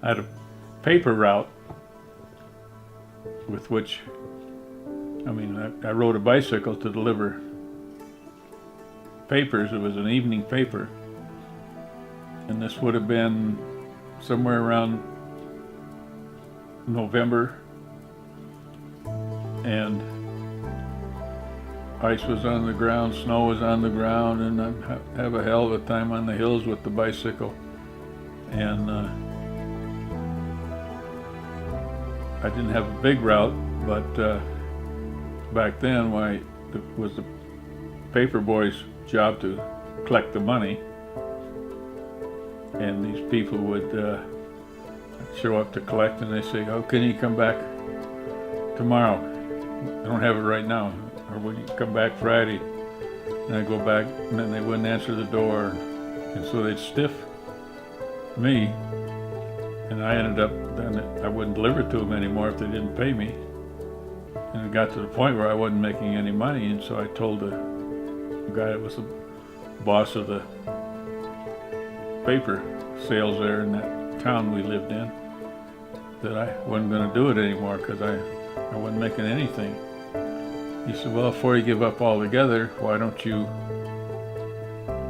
I had a paper route with which, I rode a bicycle to deliver papers. It was an evening paper, and this would have been somewhere around November, and ice was on the ground, snow was on the ground, and I'd have a hell of a time on the hills with the bicycle. And I didn't have a big route, but back then, it was the paper boy's job to collect the money, and these people would show up to collect, and they say, "Oh, can you come back tomorrow? I don't have it right now. Or will you come back Friday?" And I go back, and then they wouldn't answer the door, and so they'd stiff me, and I ended up, then I wouldn't deliver to them anymore if they didn't pay me. And it got to the point where I wasn't making any money, and so I told the guy that was the boss of the paper sales there in that town we lived in that I wasn't going to do it anymore because I wasn't making anything. He said, "Well, before you give up altogether, why don't you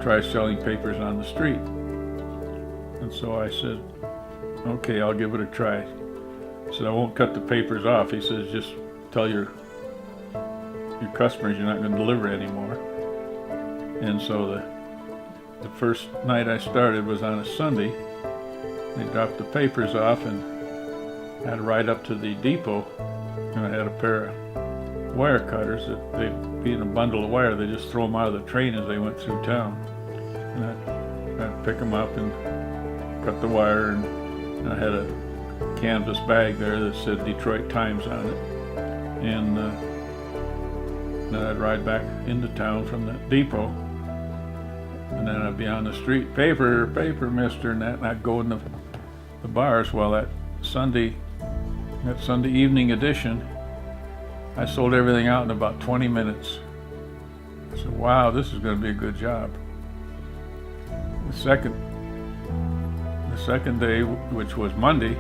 try selling papers on the street?" And so I said, "Okay, I'll give it a try." He said, "I won't cut the papers off." He says, "Just tell your customers you're not going to deliver anymore." And so the first night I started was on a Sunday. They dropped the papers off, and I had to ride up to the depot, and I had a pair of wire cutters that they'd be in a bundle of wire. They just throw them out of the train as they went through town. And I'd pick them up and cut the wire, and I had a canvas bag there that said Detroit Times on it. And then I'd ride back into town from the depot, and then I'd be on the street, paper, mister, and that, and I'd go in the bars. Well, that Sunday evening edition, I sold everything out in about 20 minutes. I said, "Wow, this is going to be a good job." The second day, which was Monday,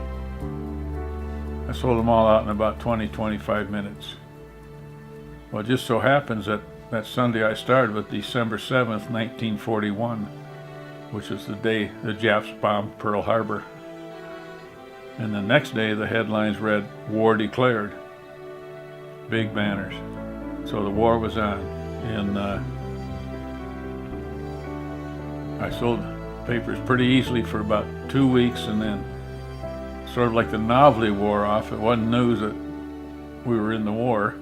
I sold them all out in about 25 minutes. Well, it just so happens that Sunday I started with December 7th, 1941, which is the day the Japs bombed Pearl Harbor. And the next day the headlines read, "War Declared." Big banners. So the war was on. And I sold papers pretty easily for about 2 weeks, and then sort of like the novelty wore off. It wasn't news that we were in the war.